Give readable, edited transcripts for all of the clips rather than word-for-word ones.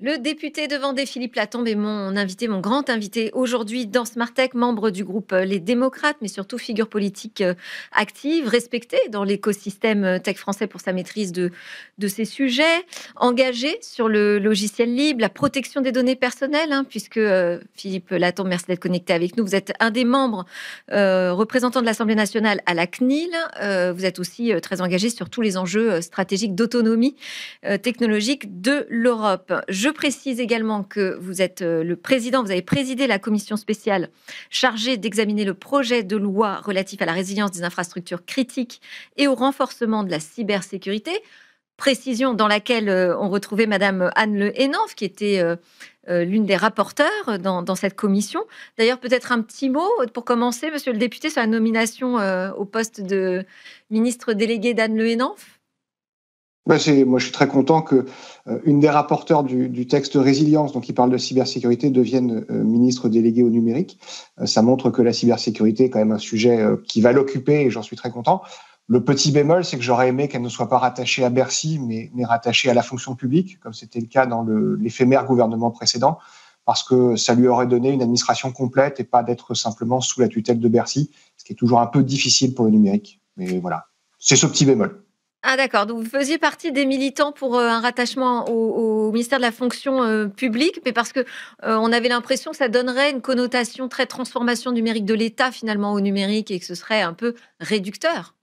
Le député de Vendée, Philippe Latombe, est mon grand invité aujourd'hui dans Smart Tech, membre du groupe Les Démocrates, mais surtout figure politique active, respectée dans l'écosystème tech français pour sa maîtrise de ces sujets, engagé sur le logiciel libre, la protection des données personnelles, puisque Philippe Latombe, merci d'être connecté avec nous. Vous êtes un des membres représentants de l'Assemblée nationale à la CNIL. Vous êtes aussi très engagé sur tous les enjeux stratégiques d'autonomie technologique de l'Europe. Je précise également que vous êtes le président, vous avez présidé la commission spéciale chargée d'examiner le projet de loi relatif à la résilience des infrastructures critiques et au renforcement de la cybersécurité. Précision dans laquelle on retrouvait Madame Anne Le Hénanff, qui était l'une des rapporteurs dans cette commission. D'ailleurs, peut-être un petit mot pour commencer, monsieur le député, sur la nomination au poste de ministre délégué d'Anne Le Hénanff. Moi, je suis très content que une des rapporteurs du texte Résilience, donc qui parle de cybersécurité, devienne ministre délégué au numérique. Ça montre que la cybersécurité est quand même un sujet qui va l'occuper et j'en suis très content. Le petit bémol, c'est que j'aurais aimé qu'elle ne soit pas rattachée à Bercy, mais rattachée à la fonction publique, comme c'était le cas dans l'éphémère gouvernement précédent, parce que ça lui aurait donné une administration complète et pas d'être simplement sous la tutelle de Bercy, ce qui est toujours un peu difficile pour le numérique. Mais voilà, c'est ce petit bémol. Ah d'accord, donc vous faisiez partie des militants pour un rattachement au ministère de la fonction publique, mais parce que on avait l'impression que ça donnerait une connotation très transformation numérique de l'État finalement au numérique et que ce serait un peu réducteur.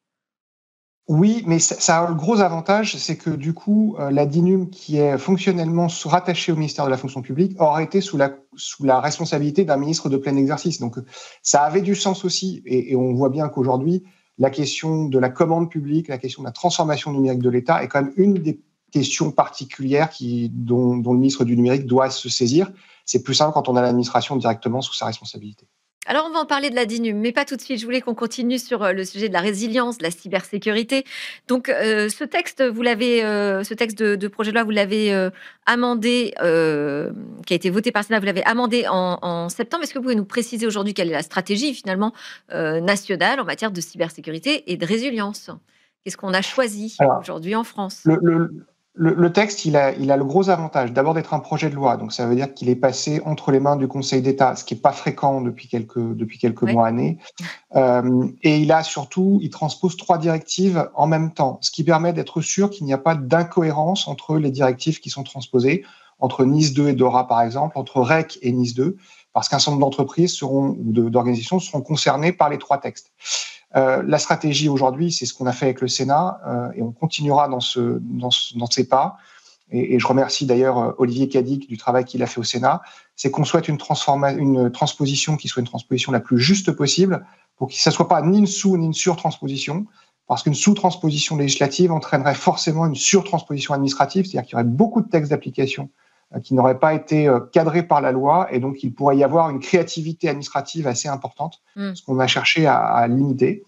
Oui, mais ça a le gros avantage, c'est que du coup, la DINUM, qui est fonctionnellement rattachée au ministère de la fonction publique, aurait été sous la responsabilité d'un ministre de plein exercice. Donc, ça avait du sens aussi, et on voit bien qu'aujourd'hui, la question de la commande publique, la question de la transformation numérique de l'État est quand même une des questions particulières dont le ministre du numérique doit se saisir. C'est plus simple quand on a l'administration directement sous sa responsabilité. Alors, on va en parler de la DINUM, mais pas tout de suite. Je voulais qu'on continue sur le sujet de la résilience, de la cybersécurité. Donc, ce texte, ce texte de projet de loi, vous l'avez amendé, qui a été voté par le Sénat, vous l'avez amendé en septembre. Est-ce que vous pouvez nous préciser aujourd'hui quelle est la stratégie, finalement, nationale en matière de cybersécurité et de résilience? Qu'est-ce qu'on a choisi Alors, aujourd'hui en France? le texte, il a le gros avantage d'abord d'être un projet de loi. Donc, ça veut dire qu'il est passé entre les mains du Conseil d'État, ce qui n'est pas fréquent depuis quelques Ouais. mois, années. Et il transpose 3 directives en même temps, ce qui permet d'être sûr qu'il n'y a pas d'incohérence entre les directives qui sont transposées, entre NIS 2 et DORA, par exemple, entre REC et NIS 2, parce qu'un certain nombre d'entreprises ou d'organisations seront concernées par les 3 textes. La stratégie aujourd'hui, c'est ce qu'on a fait avec le Sénat et on continuera dans ces pas. Et je remercie d'ailleurs Olivier Cadic du travail qu'il a fait au Sénat. C'est qu'on souhaite une transposition qui soit une transposition la plus juste possible pour que ça soit pas ni une sous ni une surtransposition, parce qu'une sous-transposition législative entraînerait forcément une surtransposition administrative, c'est-à-dire qu'il y aurait beaucoup de textes d'application qui n'auraient pas été cadrés par la loi, et donc il pourrait y avoir une créativité administrative assez importante, ce qu'on a cherché à limiter.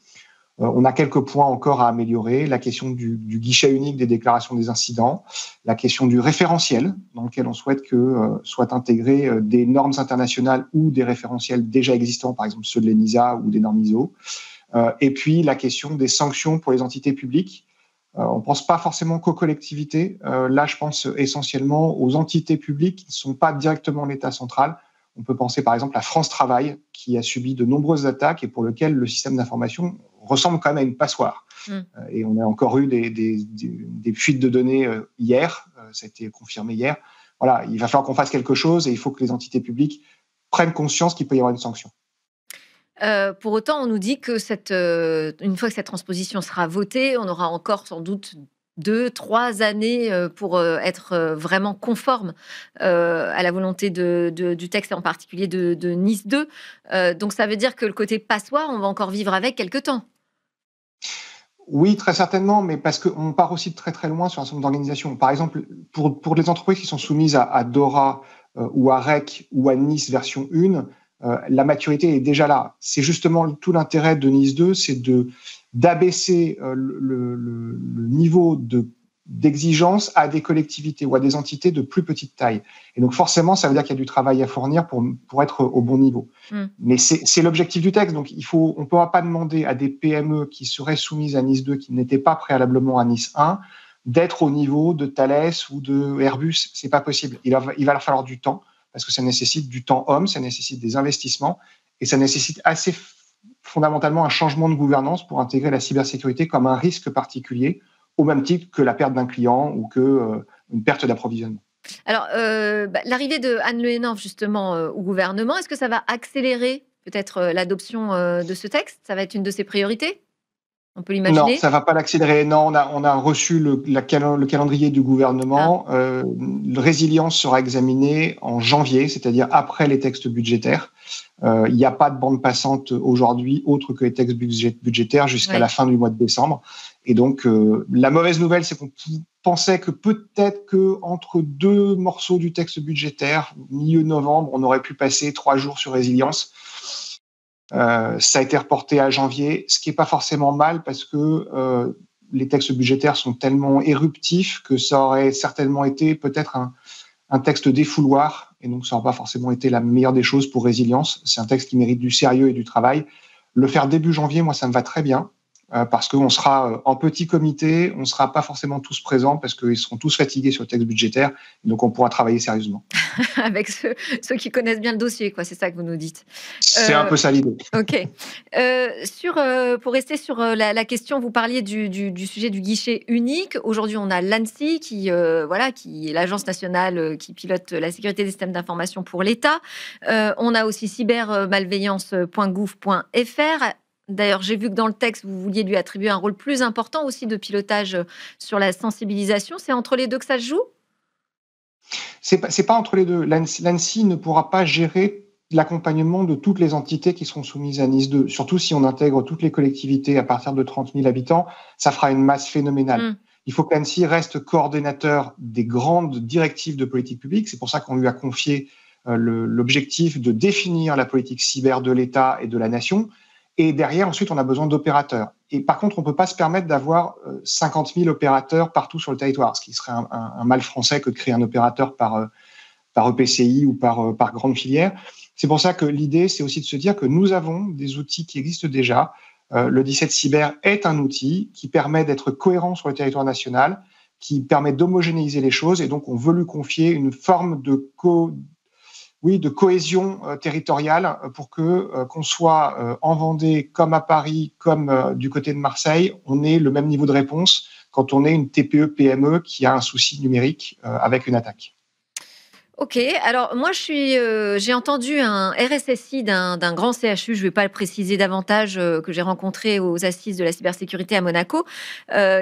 On a quelques points encore à améliorer, la question du guichet unique des déclarations des incidents, la question du référentiel, dans lequel on souhaite que soient intégrées des normes internationales ou des référentiels déjà existants, par exemple ceux de l'ENISA ou des normes ISO, et puis la question des sanctions pour les entités publiques. On ne pense pas forcément qu'aux collectivités. Là, je pense essentiellement aux entités publiques qui ne sont pas directement l'État central. On peut penser par exemple à France Travail, qui a subi de nombreuses attaques et pour lequel le système d'information ressemble quand même à une passoire. Et on a encore eu des fuites de données hier, ça a été confirmé hier. Voilà, il va falloir qu'on fasse quelque chose et il faut que les entités publiques prennent conscience qu'il peut y avoir une sanction. Pour autant, on nous dit que une fois que cette transposition sera votée, on aura encore sans doute 2, 3 années pour être vraiment conforme à la volonté du texte, en particulier de Nice 2. Donc ça veut dire que le côté passoire, on va encore vivre avec quelque temps. Oui, très certainement, mais parce qu'on part aussi de très très loin sur un certain nombre d'organisations. Par exemple, pour les entreprises qui sont soumises à DORA ou à REC ou à NIS version 1, la maturité est déjà là. C'est justement tout l'intérêt de NIS 2, c'est d'abaisser le niveau d'exigence à des collectivités ou à des entités de plus petite taille. Et donc forcément, ça veut dire qu'il y a du travail à fournir pour être au bon niveau. Mais c'est l'objectif du texte. Donc on ne pourra pas demander à des PME qui seraient soumises à NIS 2, qui n'étaient pas préalablement à NIS 1, d'être au niveau de Thales ou de Airbus. C'est pas possible. Il va leur falloir du temps, parce que ça nécessite du temps homme, ça nécessite des investissements, et ça nécessite assez fondamentalement un changement de gouvernance pour intégrer la cybersécurité comme un risque particulier, au même titre que la perte d'un client ou que une perte d'approvisionnement. Alors, l'arrivée de Anne Le Hennan, justement, au gouvernement, est-ce que ça va accélérer peut-être l'adoption de ce texte? Ça va être une de ses priorités? On peut Non, l'imaginer? ça va pas l'accélérer. Non, on a reçu le calendrier du Ah, gouvernement. Le résilience sera examiné en janvier, c'est-à-dire après les textes budgétaires. Il n'y a pas de bande passante aujourd'hui, autre que les textes budgétaires, jusqu'à la oui. fin du mois de décembre. Et donc, la mauvaise nouvelle, c'est qu'on pensait que peut-être que entre deux morceaux du texte budgétaire, milieu novembre, on aurait pu passer 3 jours sur résilience. Ça a été reporté à janvier, ce qui n'est pas forcément mal parce que les textes budgétaires sont tellement éruptifs que ça aurait certainement été peut-être un texte défouloir, et donc ça n'aurait pas forcément été la meilleure des choses pour résilience. C'est un texte qui mérite du sérieux et du travail. Le faire début janvier, moi, ça me va très bien, parce qu'on sera en petit comité, on ne sera pas forcément tous présents parce qu'ils seront tous fatigués sur le texte budgétaire, donc on pourra travailler sérieusement. Avec ceux qui connaissent bien le dossier, quoi, c'est ça que vous nous dites. C'est un Euh, peu ça l'idée. OK. Pour rester sur, la question, vous parliez du sujet du guichet unique. Aujourd'hui, on a l'ANSSI qui est l'agence nationale, qui pilote la sécurité des systèmes d'information pour l'État. On a aussi cybermalveillance.gouv.fr. D'ailleurs, j'ai vu que dans le texte, vous vouliez lui attribuer un rôle plus important aussi de pilotage, sur la sensibilisation. C'est entre les 2 que ça se joue? C'est pas entre les deux. L'ANSSI ne pourra pas gérer l'accompagnement de toutes les entités qui seront soumises à NIS 2. Surtout si on intègre toutes les collectivités à partir de 30 000 habitants, ça fera une masse phénoménale. Mmh. Il faut que l'ANSSI reste coordonnateur des grandes directives de politique publique. C'est pour ça qu'on lui a confié l'objectif de définir la politique cyber de l'État et de la nation. Et derrière, ensuite, on a besoin d'opérateurs. Et par contre, on ne peut pas se permettre d'avoir 50 000 opérateurs partout sur le territoire, ce qui serait un mal français que de créer un opérateur par EPCI ou par grande filière. C'est pour ça que l'idée, c'est aussi de se dire que nous avons des outils qui existent déjà. Le 17 Cyber est un outil qui permet d'être cohérent sur le territoire national, qui permet d'homogénéiser les choses, et donc on veut lui confier une forme de cohésion territoriale pour que qu'on soit en Vendée, comme à Paris, comme du côté de Marseille, on ait le même niveau de réponse quand on est une TPE-PME qui a un souci numérique avec une attaque. OK. Alors moi, j'ai entendu un RSSI d'un grand CHU, je ne vais pas le préciser davantage, que j'ai rencontré aux assises de la cybersécurité à Monaco,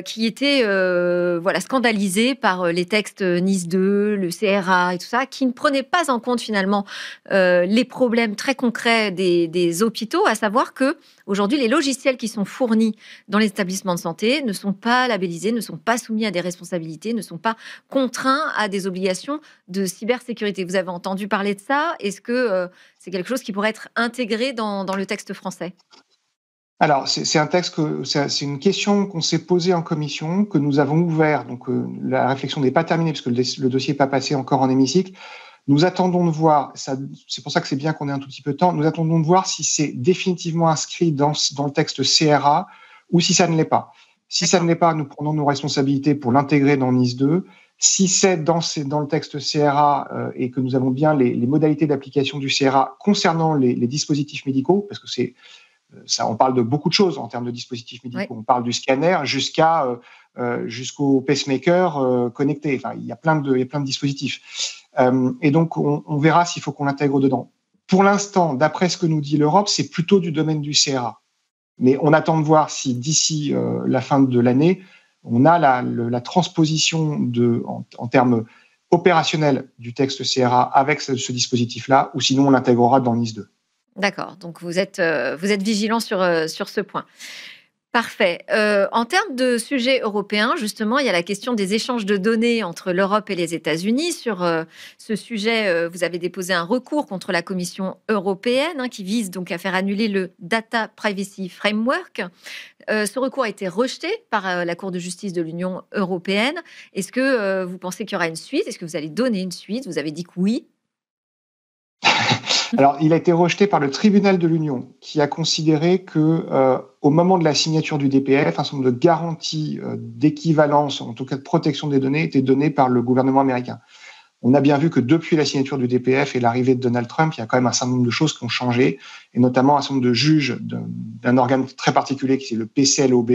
qui était, scandalisé par, les textes, NIS 2, le CRA et tout ça, qui ne prenaient pas en compte finalement, les problèmes très concrets des hôpitaux, à savoir que aujourd'hui, les logiciels qui sont fournis dans les établissements de santé ne sont pas labellisés, ne sont pas soumis à des responsabilités, ne sont pas contraints à des obligations de cybersécurité. Vous avez entendu parler de ça? Est-ce que c'est quelque chose qui pourrait être intégré dans le texte français? Alors, c'est un texte c'est une question qu'on s'est posée en commission, que nous avons ouvert. Donc, la réflexion n'est pas terminée puisque le dossier n'est pas passé encore en hémicycle. Nous attendons de voir, c'est pour ça que c'est bien qu'on ait un tout petit peu de temps, nous attendons de voir si c'est définitivement inscrit dans le texte CRA ou si ça ne l'est pas. Si ça ne D'accord. l'est pas, nous prenons nos responsabilités pour l'intégrer dans NIS 2. Si c'est dans le texte CRA et que nous avons bien les modalités d'application du CRA concernant les dispositifs médicaux, parce que ça, on parle de beaucoup de choses en termes de dispositifs médicaux. Oui. On parle du scanner jusqu'au pacemaker connecté. Enfin, il y a plein de dispositifs. Et donc, on verra s'il faut qu'on l'intègre dedans. Pour l'instant, d'après ce que nous dit l'Europe, c'est plutôt du domaine du CRA. Mais on attend de voir si d'ici la fin de l'année, on a la transposition en termes opérationnels du texte CRA avec ce dispositif-là, ou sinon on l'intégrera dans NIS 2. D'accord, donc vous êtes vigilant sur ce point. Parfait. En termes de sujets européens, justement, il y a la question des échanges de données entre l'Europe et les États-Unis. Sur ce sujet, vous avez déposé un recours contre la Commission européenne, qui vise donc à faire annuler le Data Privacy Framework. Ce recours a été rejeté par la Cour de justice de l'Union européenne. Est-ce que vous pensez qu'il y aura une suite? Est-ce que vous allez donner une suite? Vous avez dit que oui. Alors, il a été rejeté par le tribunal de l'Union, qui a considéré que, au moment de la signature du DPF, un certain nombre de garanties d'équivalence, en tout cas de protection des données, étaient données par le gouvernement américain. On a bien vu que depuis la signature du DPF et l'arrivée de Donald Trump, il y a quand même un certain nombre de choses qui ont changé, et notamment un certain nombre de juges d'un organe très particulier qui est le PCLOB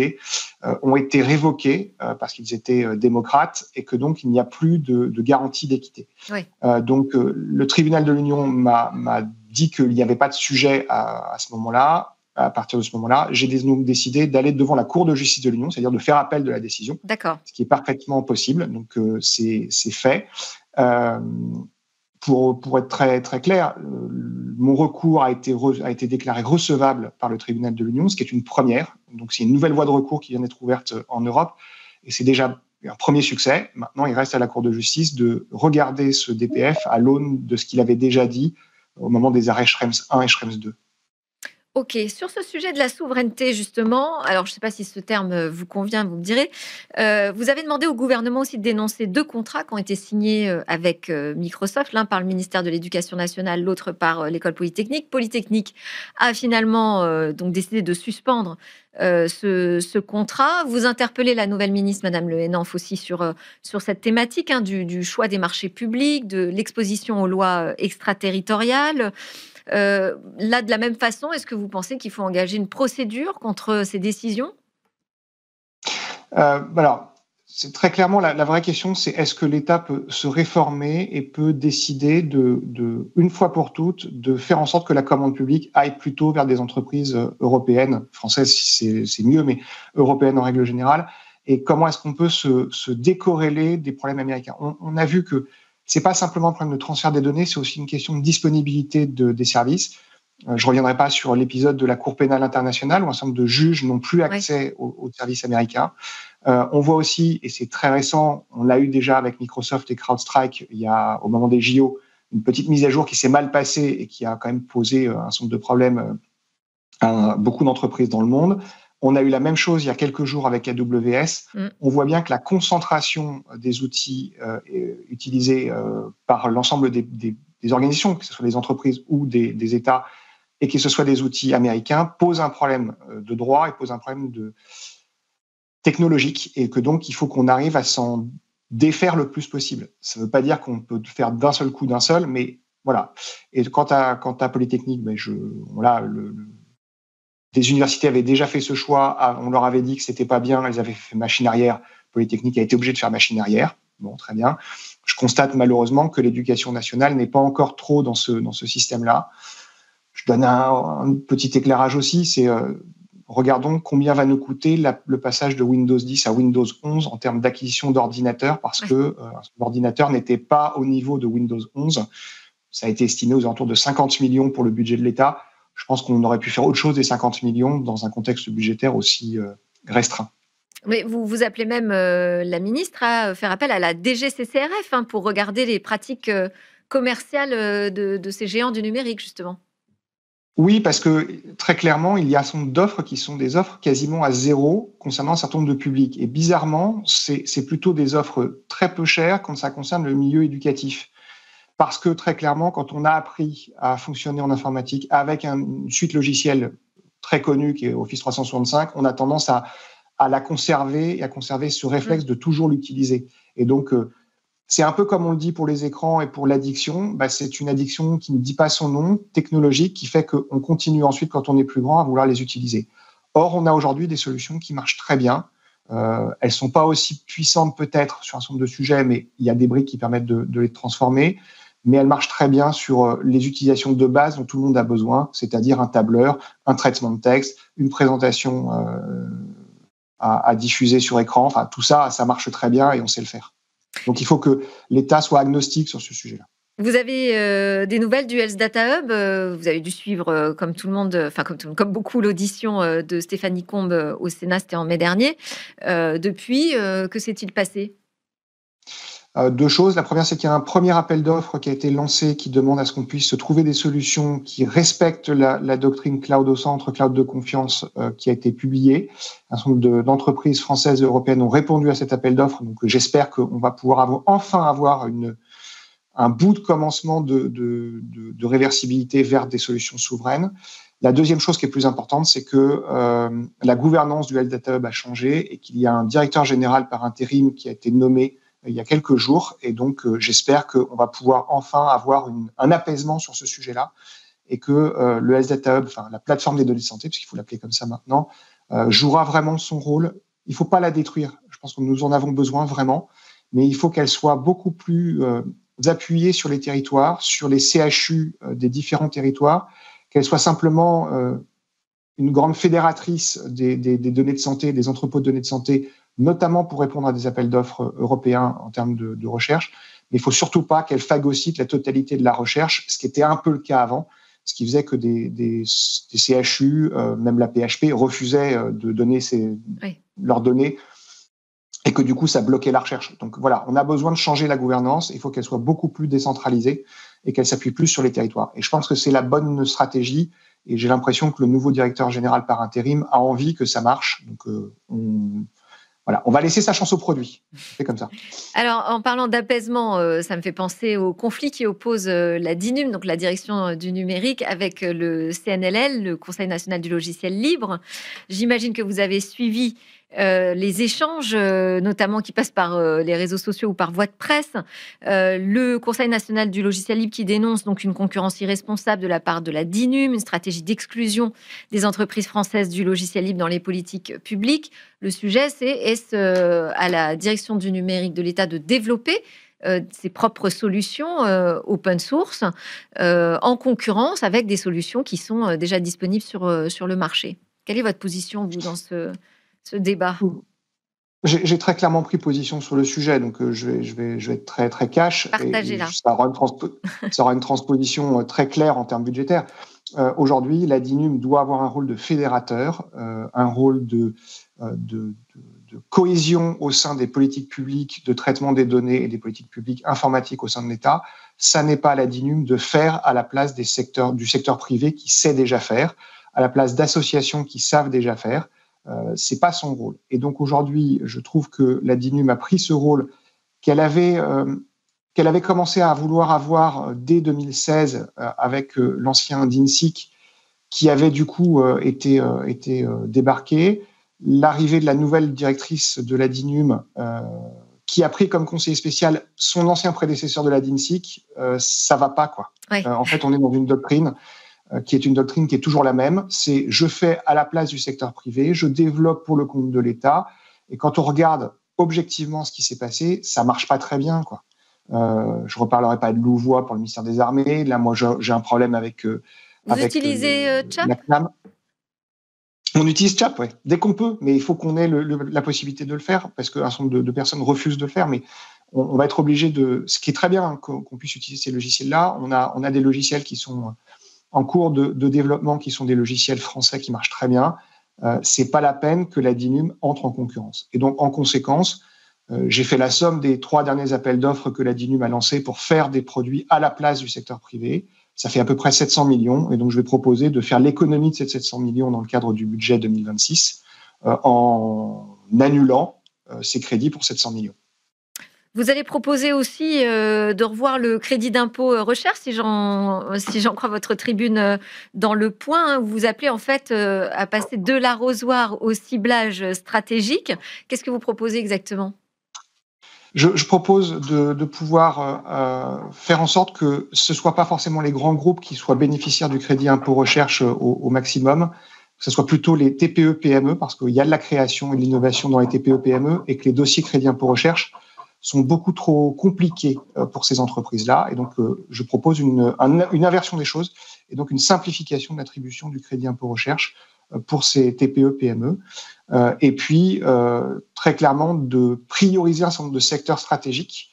ont été révoqués parce qu'ils étaient démocrates et que donc il n'y a plus de garantie d'équité. Oui. Donc le tribunal de l'Union m'a dit qu'il n'y avait pas de sujet à ce moment-là. À partir de ce moment-là, j'ai donc décidé d'aller devant la Cour de justice de l'Union, c'est-à-dire de faire appel de la décision. D'accord. Ce qui est parfaitement possible. Donc c'est fait. Pour être très très clair, mon recours a été déclaré recevable par le tribunal de l'Union, ce qui est une première. Donc c'est une nouvelle voie de recours qui vient d'être ouverte en Europe, et c'est déjà un premier succès. Maintenant, il reste à la Cour de justice de regarder ce DPF à l'aune de ce qu'il avait déjà dit au moment des arrêts Schrems 1 et Schrems 2. Ok, sur ce sujet de la souveraineté, justement, alors je ne sais pas si ce terme vous convient, vous me direz, vous avez demandé au gouvernement aussi de dénoncer 2 contrats qui ont été signés avec Microsoft, l'un par le ministère de l'Éducation nationale, l'autre par l'école Polytechnique. Polytechnique a finalement donc décidé de suspendre ce contrat. Vous interpellez la nouvelle ministre, Madame Le Henaf, aussi sur cette thématique du choix des marchés publics, de l'exposition aux lois extraterritoriales. Là, de la même façon, est-ce que vous pensez qu'il faut engager une procédure contre ces décisions ? Alors, c'est très clairement la vraie question, c'est est-ce que l'État peut se réformer et peut décider une fois pour toutes de faire en sorte que la commande publique aille plutôt vers des entreprises européennes, françaises si c'est mieux, mais européennes en règle générale. Et comment est-ce qu'on peut se décorréler des problèmes américains ? On a vu que c'est pas simplement un problème de transfert des données, c'est aussi une question de disponibilité des services. Je reviendrai pas sur l'épisode de la Cour pénale internationale où un certain nombre de juges n'ont plus accès aux services américains. On voit aussi, et c'est très récent, on l'a eu déjà avec Microsoft et CrowdStrike au moment des JO, une petite mise à jour qui s'est mal passée et qui a quand même posé un certain nombre de problèmes à beaucoup d'entreprises dans le monde. On a eu la même chose il y a quelques jours avec AWS. On voit bien que la concentration des outils utilisés par l'ensemble des organisations, que ce soit des entreprises ou des États, et que ce soit des outils américains, pose un problème de droit et pose un problème technologique, et que donc il faut qu'on arrive à s'en défaire le plus possible. Ça ne veut pas dire qu'on peut faire d'un seul coup, mais voilà. Et quant à Polytechnique, des universités avaient déjà fait ce choix, on leur avait dit que c'était pas bien, elles avaient fait machine arrière. Polytechnique a été obligée de faire machine arrière. Bon, très bien. Je constate malheureusement que l'éducation nationale n'est pas encore trop dans ce système-là. Je donne un petit éclairage aussi, c'est regardons combien va nous coûter le passage de Windows 10 à Windows 11 en termes d'acquisition d'ordinateurs, parce que l'ordinateur n'était pas au niveau de Windows 11. Ça a été estimé aux alentours de 50 millions pour le budget de l'État. Je pense qu'on aurait pu faire autre chose des 50 millions dans un contexte budgétaire aussi restreint. Mais vous appelez même la ministre à faire appel à la DGCCRF pour regarder les pratiques commerciales de ces géants du numérique, justement. Oui, parce que très clairement, il y a un certain nombre d'offres qui sont des offres quasiment à zéro concernant un certain nombre de publics. Et bizarrement, c'est plutôt des offres très peu chères quand ça concerne le milieu éducatif. Parce que très clairement, quand on a appris à fonctionner en informatique avec une suite logicielle très connue qui est Office 365, on a tendance à la conserver et à conserver ce réflexe de toujours l'utiliser. Et donc, c'est un peu comme on le dit pour les écrans et pour l'addiction. C'est une addiction qui ne dit pas son nom, technologique, qui fait qu'on continue ensuite, quand on est plus grand, à vouloir les utiliser. Or, on a aujourd'hui des solutions qui marchent très bien. Elles ne sont pas aussi puissantes peut-être sur un certain nombre de sujets, mais il y a des briques qui permettent de les transformer. Mais elles marchent très bien sur les utilisations de base dont tout le monde a besoin, c'est-à-dire un tableur, un traitement de texte, une présentation à diffuser sur écran. Enfin, tout ça, ça marche très bien et on sait le faire. Donc, il faut que l'État soit agnostique sur ce sujet-là. Vous avez des nouvelles du Health Data Hub. Vous avez dû suivre, comme tout le monde, comme beaucoup, l'audition de Stéphanie Combe au Sénat, c'était en mai dernier. Depuis, que s'est-il passé ? 2 choses. La première, c'est qu'il y a un premier appel d'offres qui a été lancé qui demande à ce qu'on puisse trouver des solutions qui respectent la doctrine cloud au centre, cloud de confiance, qui a été publiée. Un certain nombre d'entreprises françaises et européennes ont répondu à cet appel d'offres. Donc, j'espère qu'on va pouvoir enfin avoir un bout de commencement de réversibilité vers des solutions souveraines. La deuxième chose qui est plus importante, c'est que la gouvernance du Health Data Hub a changé et qu'il y a un directeur général par intérim qui a été nommé il y a quelques jours. Et donc, j'espère qu'on va pouvoir enfin avoir un apaisement sur ce sujet-là et que le Health Data Hub, enfin la plateforme des données de santé, puisqu'il faut l'appeler comme ça maintenant, jouera vraiment son rôle. Il ne faut pas la détruire. Je pense que nous en avons besoin vraiment, mais il faut qu'elle soit beaucoup plus appuyée sur les territoires, sur les CHU des différents territoires, qu'elle soit simplement une grande fédératrice des données de santé, des entrepôts de données de santé, notamment pour répondre à des appels d'offres européens en termes de recherche. Mais il ne faut surtout pas qu'elle phagocyte la totalité de la recherche, ce qui était un peu le cas avant, ce qui faisait que des CHU, même la PHP, refusaient de donner leurs données et que du coup, ça bloquait la recherche. Donc voilà, on a besoin de changer la gouvernance, il faut qu'elle soit beaucoup plus décentralisée et qu'elle s'appuie plus sur les territoires. Et je pense que c'est la bonne stratégie et j'ai l'impression que le nouveau directeur général par intérim a envie que ça marche. Donc voilà, on va laisser sa chance au produit. C'est comme ça. Alors, en parlant d'apaisement, ça me fait penser au conflit qui oppose la DINUM, donc la direction du numérique, avec le CNLL, le Conseil national du logiciel libre. J'imagine que vous avez suivi les échanges, notamment qui passent par les réseaux sociaux ou par voie de presse. Le Conseil national du logiciel libre qui dénonce donc une concurrence irresponsable de la part de la DINUM, une stratégie d'exclusion des entreprises françaises du logiciel libre dans les politiques publiques. Le sujet, c'est est-ce à la direction du numérique de l'État de développer ses propres solutions open source en concurrence avec des solutions qui sont déjà disponibles sur le marché. Quelle est votre position, vous, dans ce débat? J'ai très clairement pris position sur le sujet, donc je vais être très, très cash. Partagez-la. Ça aura une transposition très claire en termes budgétaires. Aujourd'hui, la DINUM doit avoir un rôle de fédérateur, un rôle de cohésion au sein des politiques publiques de traitement des données et des politiques publiques informatiques au sein de l'État. Ça n'est pas à la DINUM de faire à la place du secteur privé qui sait déjà faire, à la place d'associations qui savent déjà faire. C'est pas son rôle. Et donc aujourd'hui, je trouve que la DINUM a pris ce rôle qu'elle avait commencé à vouloir avoir dès 2016 avec l'ancien DINSIC qui avait du coup été débarqué. L'arrivée de la nouvelle directrice de la DINUM qui a pris comme conseiller spécial son ancien prédécesseur de la DINSIC, ça va pas, quoi. Oui. En fait, on est dans une doctrine qui est une doctrine qui est toujours la même. C'est je fais à la place du secteur privé, je développe pour le compte de l'État. Et quand on regarde objectivement ce qui s'est passé, ça marche pas très bien, quoi. Je reparlerai pas de Louvois pour le ministère des Armées. Là, moi, j'ai un problème avec. Vous utilisez CHAP ? La CNAM. On utilise CHAP, ouais, dès qu'on peut, mais il faut qu'on ait la possibilité de le faire parce qu'un certain nombre de personnes refusent de le faire. Mais on va être obligé de. Ce qui est très bien hein, qu'on puisse utiliser ces logiciels-là. On a des logiciels qui sont en cours de développement, qui sont des logiciels français qui marchent très bien. C'est pas la peine que la DINUM entre en concurrence. Et donc, en conséquence, j'ai fait la somme des 3 derniers appels d'offres que la DINUM a lancés pour faire des produits à la place du secteur privé. Ça fait à peu près 700 millions. Et donc, je vais proposer de faire l'économie de ces 700 millions dans le cadre du budget 2026 en annulant ces crédits pour 700 millions. Vous allez proposer aussi de revoir le crédit d'impôt recherche, si j'en crois votre tribune dans Le Point. Où vous appelez en fait à passer de l'arrosoir au ciblage stratégique. Qu'est-ce que vous proposez exactement ? Je propose de pouvoir faire en sorte que ce ne soit pas forcément les grands groupes qui soient bénéficiaires du crédit impôt recherche au maximum, que ce soit plutôt les TPE-PME, parce qu'il y a de la création et de l'innovation dans les TPE-PME et que les dossiers crédit impôt recherche sont beaucoup trop compliqués pour ces entreprises-là. Et donc, je propose une inversion des choses et donc une simplification de l'attribution du crédit impôt recherche pour ces TPE-PME. Et puis, très clairement, de prioriser un certain nombre de secteurs stratégiques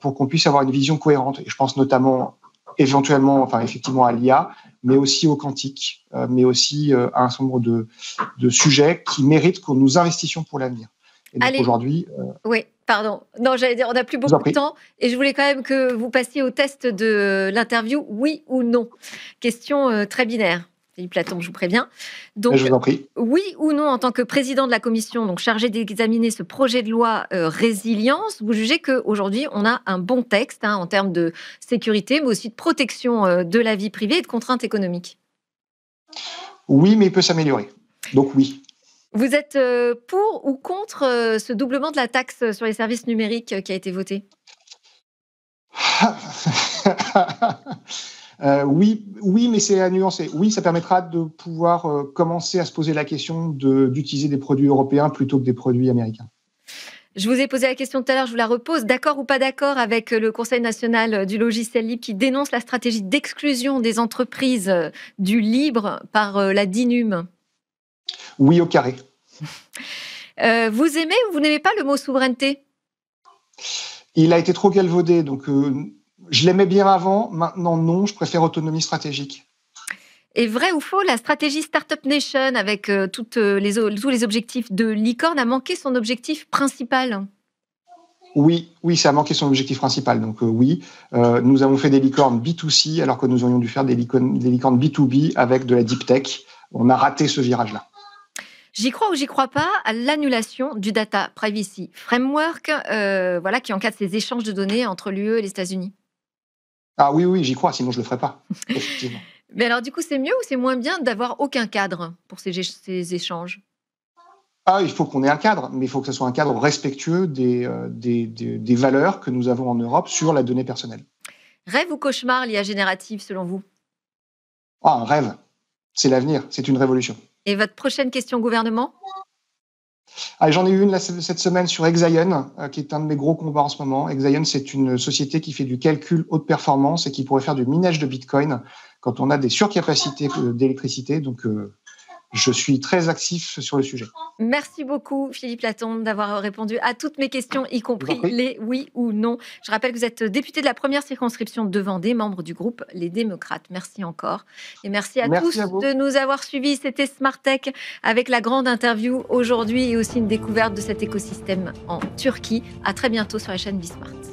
pour qu'on puisse avoir une vision cohérente. Et je pense notamment, effectivement à l'IA, mais aussi au quantique, mais aussi à un certain nombre de sujets qui méritent que nous investissions pour l'avenir. Et donc aujourd'hui... Oui, pardon. Non, j'allais dire, on n'a plus beaucoup de temps et je voulais quand même que vous passiez au test de l'interview, oui ou non. Question très binaire. Philippe Latombe, je vous préviens. Mais Donc, je vous en prie. oui ou non, en tant que président de la commission donc chargé d'examiner ce projet de loi résilience, vous jugez qu'aujourd'hui, on a un bon texte en termes de sécurité, mais aussi de protection de la vie privée et de contraintes économiques? Oui, mais il peut s'améliorer. Donc oui. Vous êtes pour ou contre ce doublement de la taxe sur les services numériques qui a été voté? Oui, oui, mais c'est à nuancer. Oui, ça permettra de pouvoir commencer à se poser la question d'utiliser des produits européens plutôt que des produits américains. Je vous ai posé la question tout à l'heure, je vous la repose. D'accord ou pas d'accord avec le Conseil national du logiciel libre qui dénonce la stratégie d'exclusion des entreprises du libre par la DINUM? Oui, au carré. Vous aimez ou vous n'aimez pas le mot souveraineté? Il a été trop galvaudé, donc je l'aimais bien avant. Maintenant, non, je préfère autonomie stratégique. Et vrai ou faux, la stratégie Startup Nation avec tous les objectifs de licorne a manqué son objectif principal? Oui, oui, ça a manqué son objectif principal. Donc oui, nous avons fait des licornes B2C alors que nous aurions dû faire des licornes B2B avec de la deep tech. On a raté ce virage-là. J'y crois ou j'y crois pas à l'annulation du Data Privacy Framework qui encadre ces échanges de données entre l'UE et les États-Unis. Ah oui, oui, j'y crois, sinon je le ferais pas, effectivement. Mais alors du coup, c'est mieux ou c'est moins bien d'avoir aucun cadre pour ces échanges? Ah, il faut qu'on ait un cadre, mais il faut que ce soit un cadre respectueux des valeurs que nous avons en Europe sur la donnée personnelle. Rêve ou cauchemar l'IA générative selon vous? Ah, un rêve, c'est l'avenir, c'est une révolution. Et votre prochaine question au gouvernement? Ah, j'en ai eu une là, cette semaine sur Exaion, qui est un de mes gros combats en ce moment. Exaion, c'est une société qui fait du calcul haute performance et qui pourrait faire du minage de Bitcoin quand on a des surcapacités d'électricité. Donc, je suis très actif sur le sujet. Merci beaucoup, Philippe Latombe, d'avoir répondu à toutes mes questions, y compris les oui ou non. Je rappelle que vous êtes député de la première circonscription de Vendée, membre du groupe Les Démocrates. Merci encore. Et merci à tous de nous avoir suivis. C'était Smart Tech avec la grande interview aujourd'hui et aussi une découverte de cet écosystème en Turquie. À très bientôt sur la chaîne Bismart.